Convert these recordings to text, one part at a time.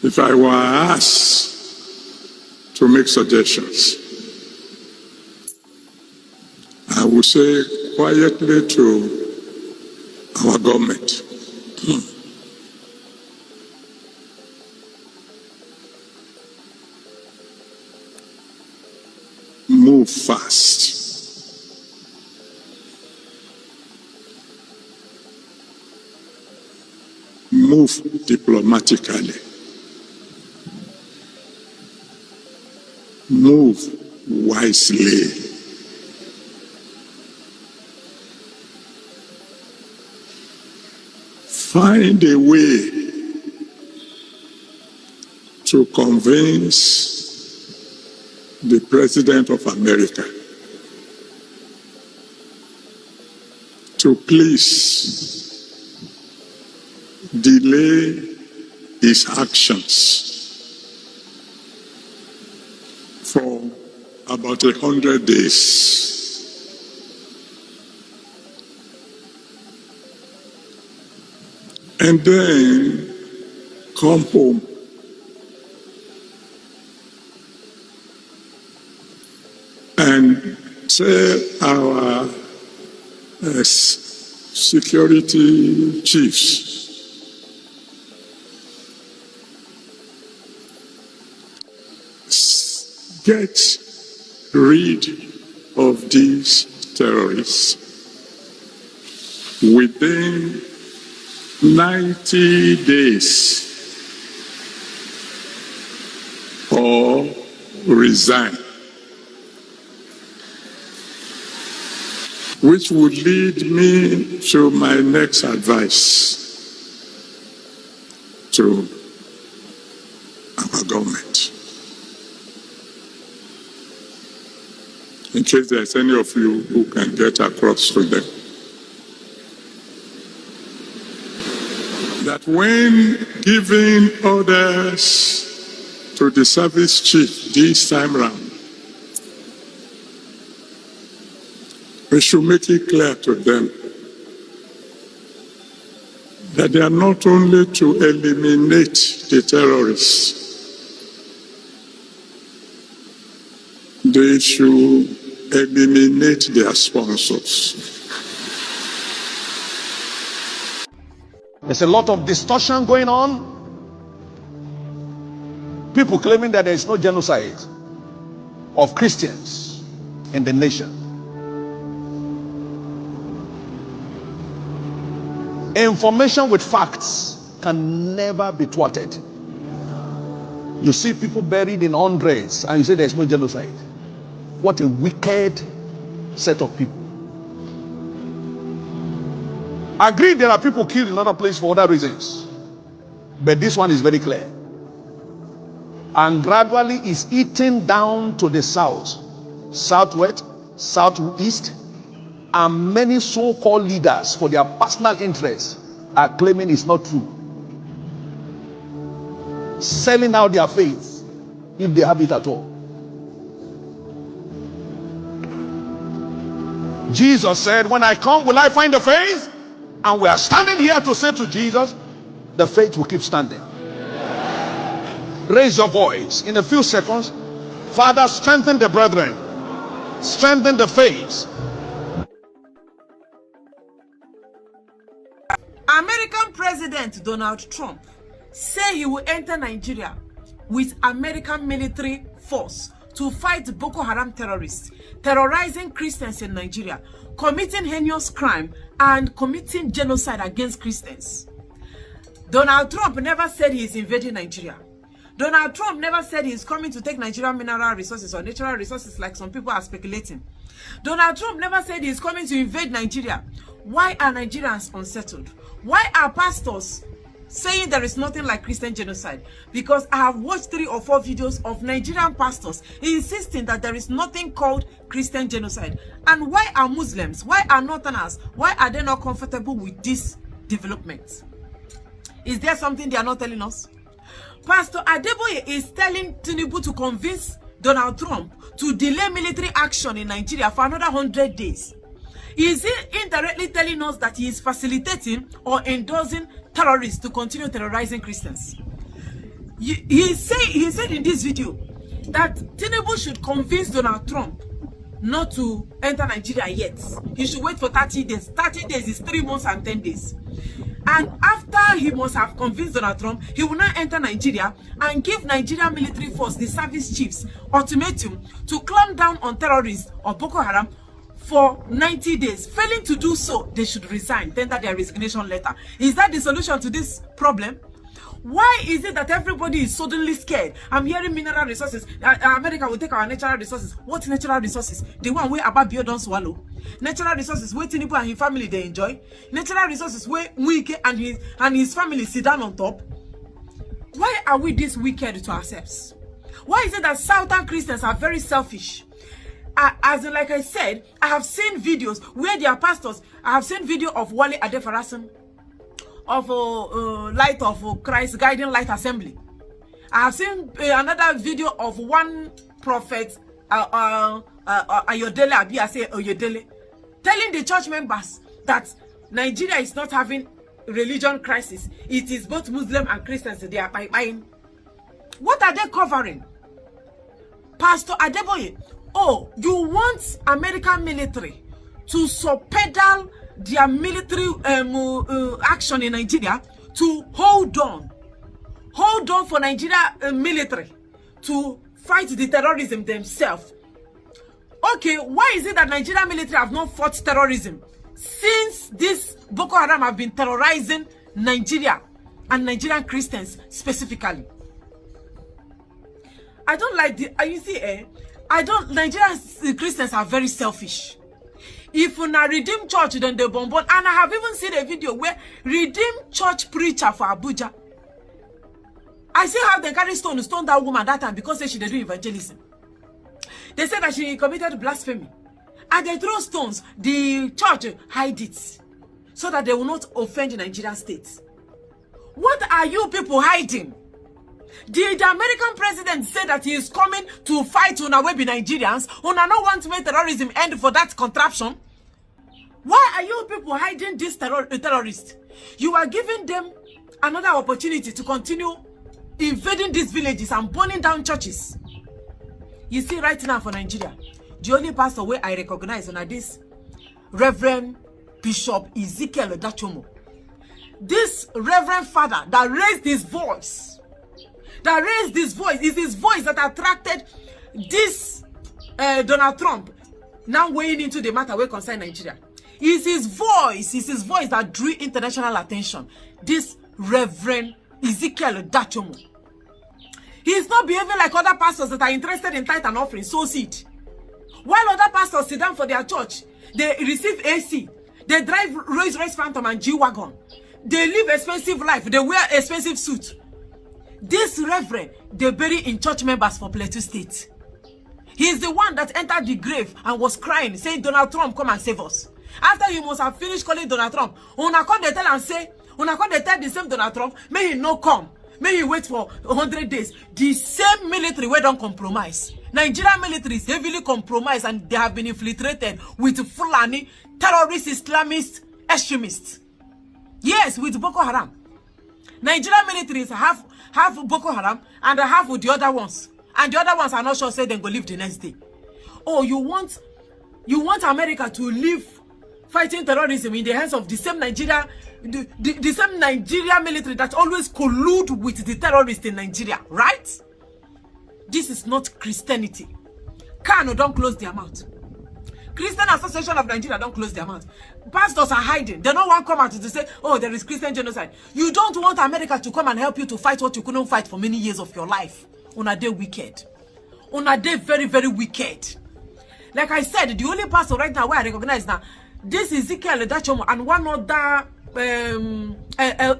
If I were asked to make suggestions, I would say quietly to our government, move fast. Move diplomatically. Move wisely. Find a way to convince the President of America to please delay his actions for about 100 days. And then come home. And tell our security chiefs get rid of these terrorists within 90 days or resign, which would lead me to my next advice to our government. In case there's any of you who can get across to them, that when giving orders to the service chief this time round, we should make it clear to them that they are not only to eliminate the terrorists, they should eliminate their sponsors. There's a lot of distortion going on. People claiming that there is no genocide of Christians in the nation. Information with facts can never be thwarted. You see people buried in hundreds and you say there's no genocide. What a wicked set of people. I agree there are people killed in other places for other reasons. But this one is very clear. And gradually is eating down to the south, southwest, southeast, and many so-called leaders for their personal interests are claiming it's not true. Selling out their faith, if they have it at all. Jesus said, when I come, will I find the faith? And we are standing here to say to Jesus, the faith will keep standing. Raise your voice in a few seconds. Father, strengthen the brethren. Strengthen the faith. American President Donald Trump said he will enter Nigeria with American military force to fight Boko Haram terrorists, terrorizing Christians in Nigeria, committing heinous crime, and committing genocide against Christians. Donald Trump never said he is invading Nigeria. Donald Trump never said he is coming to take Nigerian mineral resources or natural resources like some people are speculating. Donald Trump never said he is coming to invade Nigeria. Why are Nigerians unsettled? Why are pastors saying there is nothing like Christian genocide? Because I have watched 3 or 4 videos of Nigerian pastors insisting that there is nothing called Christian genocide. And why are Muslims, why are Northerners, why are they not comfortable with this development? Is there something they are not telling us? Pastor Adeboye is telling Tinubu to convince Donald Trump to delay military action in Nigeria for another 100 days. Is he indirectly telling us that he is facilitating or endorsing terrorists to continue terrorizing Christians? He said in this video that Tinubu should convince Donald Trump not to enter Nigeria yet. He should wait for 30 days. 30 days is 3 months and 10 days. And after he must have convinced Donald Trump, he will now enter Nigeria and give Nigerian military force, the service chiefs, ultimatum to clamp down on terrorists or Boko Haram for 90 days. Failing to do so, they should resign, tender their resignation letter. Is that the solution to this problem? Why is it that everybody is suddenly scared? I'm hearing mineral resources. America will take our natural resources. What natural resources? The one where Ababio don't swallow. Natural resources where Tinubu and his family they enjoy. Natural resources where Wike and his family sit down on top. Why are we this wicked to ourselves? Why is it that Southern Christians are very selfish? As in, like I said, I have seen videos where their pastors. I have seen video of Wale Adefarasin, of Light of Christ Guiding Light Assembly. I have seen another video of one prophet, Ayodele Abiase Oyedele, telling the church members that Nigeria is not having religion crisis. It is both Muslim and Christians they are buying. What are they covering? Pastor Adeboye, oh, you want American military to subpedal their military action in Nigeria to hold on for Nigeria military to fight the terrorism themselves. Okay, why is it that Nigerian military have not fought terrorism since this Boko Haram have been terrorizing Nigeria and Nigerian Christians specifically? I don't like the, you see, Nigerian Christians are very selfish. If you na Redeemed Church, then they bomb. And I have even seen a video where Redeemed Church preacher for Abuja, I see how they carry stone that woman that time because she did do evangelism. They said that she committed blasphemy. And they throw stones. The church hide it so that they will not offend the Nigerian state. What are you people hiding? Did the American president say that he is coming to fight Unawebi Nigerians? Una no want to make terrorism end for that contraption? Why are you people hiding this terrorists? You are giving them another opportunity to continue invading these villages and burning down churches. You see, right now for Nigeria, the only pastor where I recognize on this Reverend Bishop Ezekiel Dachomo. This Reverend Father that raised his voice. Is his voice that attracted this Donald Trump now weighing into the matter where concern Nigeria. Is his voice that drew international attention. This Reverend Ezekiel Dachomo. He is not behaving like other pastors that are interested in tithe and offering, sow seed. While other pastors sit down for their church, they receive AC, they drive Rolls Royce Phantom and G-Wagon, they live expensive life, they wear expensive suit. This reverend, they bury in church members for Plateau State. He is the one that entered the grave and was crying, saying, Donald Trump, come and save us. After he must have finished calling Donald Trump, una come they tell and say, una come they tell the same Donald Trump, may he no come. May he wait for 100 days. The same military we don't compromise. Nigerian military is heavily compromised and they have been infiltrated with Fulani, terrorist, Islamist, extremists. Yes, with Boko Haram. Nigerian military is half Boko Haram and half with the other ones. And the other ones are not sure say they go live the next day. Oh, you want America to live fighting terrorism in the hands of the same Nigeria, the same Nigeria military that always collude with the terrorists in Nigeria, right? This is not Christianity. Kanu don't close their mouth. Christian Association of Nigeria don't close their mouth. Pastors are hiding. They don't want to come out to say, oh, there is Christian genocide. You don't want America to come and help you to fight what you couldn't fight for many years of your life. Una dey wicked. Una dey very, very wicked. Like I said, the only pastor right now where I recognize now, this is Ezekiel Dachomo and one other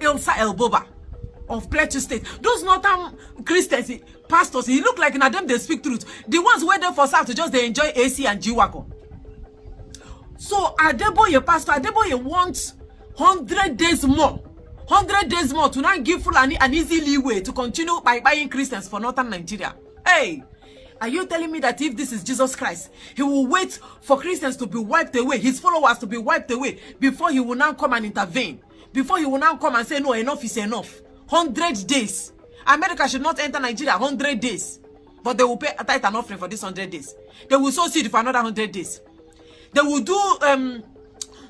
Elsa Elboba of Plateau State. Those northern Christians, pastors, he look like in them they speak truth. The ones where they for South just they enjoy AC and G-Wagon. So Adeboye, Pastor Adeboye wants 100 days more. 100 days more to not give Fulani an easy leeway to continue by buying Christians for northern Nigeria. Hey, are you telling me that if this is Jesus Christ, he will wait for Christians to be wiped away, his followers to be wiped away, before he will now come and intervene? Before he will now come and say, no, enough is enough. 100 days. America should not enter Nigeria 100 days. But they will pay a tithe and offering for this 100 days. They will sow seed for another 100 days. They will do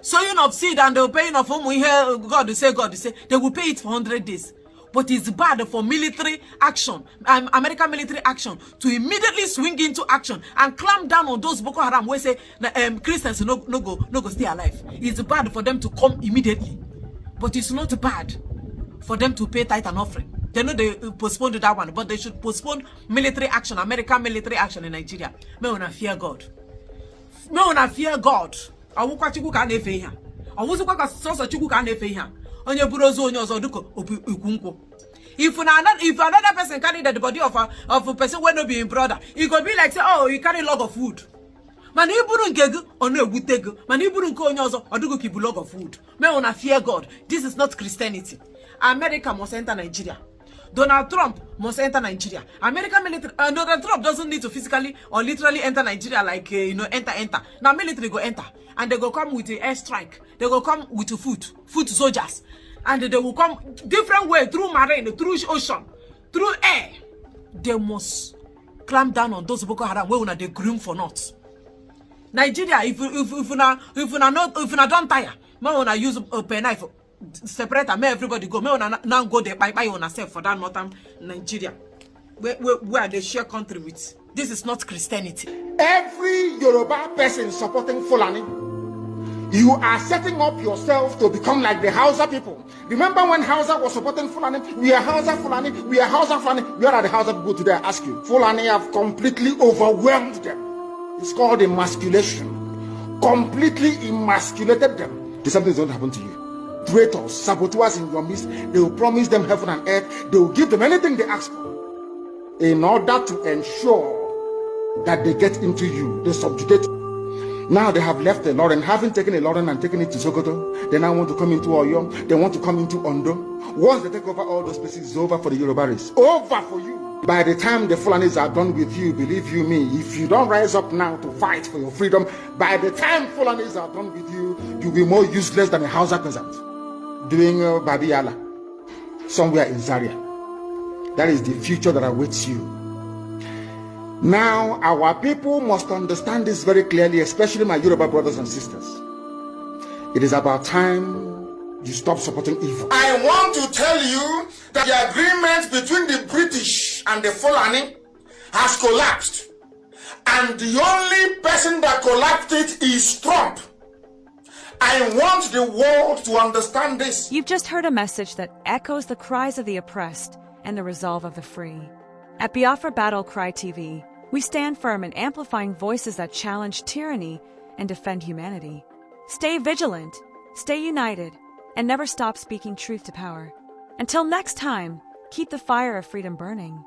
sowing of seed and the paying of whom we hear God to say, God to say. They will pay it for 100 days. But it's bad for military action, American military action, to immediately swing into action and clamp down on those Boko Haram who say Christians no go stay alive. It's bad for them to come immediately. But it's not bad for them to pay tithe and offering. They know they postponed that one, but they should postpone military action, American military action in Nigeria. Me wanna fear God. Me wanna fear God. Awu kwa chiku ka na-efe ihe. Awu zikwa ka soso chiku ka na-efe ihe. Onye buru ozo onye ozo duko ikunko. If another person carry the body of a person when no be in brother, it could be like say, oh, you carry log of food. Man, you buru nkegu ono egutego. Man, you buru nke onye ozo oduko kibu log of food. Me wanna fear God. This is not Christianity. America must enter Nigeria. Donald Trump must enter Nigeria. American military, Donald Trump doesn't need to physically or literally enter Nigeria like, enter. Now military go enter. And they go come with an airstrike. They go come with foot soldiers. And they will come different way, through marine, through ocean, through air. They must clamp down on those Boko Haram where they groom for naught. Nigeria, if you don't tire, man wanna use a pen knife. Separate and make everybody go. Me now go there by yourself for that northern Nigeria, where they share country with. This is not Christianity. Every Yoruba person supporting Fulani, you are setting up yourself to become like the Hausa people. Remember when Hausa was supporting Fulani? We are Hausa Fulani. We are Hausa Fulani. Where are the Hausa people today? I ask you. Fulani have completely overwhelmed them. It's called emasculation. Completely emasculated them. Something is going to happen to you. Traitors, saboteurs in your midst, they will promise them heaven and earth. They will give them anything they ask for in order to ensure that they get into you. They subjugate. Now they have left the Lauren, having taken a Lauren and taken it to Sokoto. They now want to come into Oyo. They want to come into Ondo. Once they take over all those places, it's over for the Yoruba race. Over for you. By the time the Fulanis are done with you, believe you me, if you don't rise up now to fight for your freedom, by the time Fulanis are done with you, you'll be more useless than a Hausa peasant doing Babiala somewhere in Zaria. That is the future that awaits you. Now, our people must understand this very clearly, especially my Yoruba brothers and sisters. It is about time you stop supporting evil. I want to tell you that the agreement between the British and the Fulani has collapsed. And the only person that collapsed it is Trump. I want the world to understand this. You've just heard a message that echoes the cries of the oppressed and the resolve of the free. At Biafra Battle Cry TV, we stand firm in amplifying voices that challenge tyranny and defend humanity. Stay vigilant, stay united, and never stop speaking truth to power. Until next time, keep the fire of freedom burning.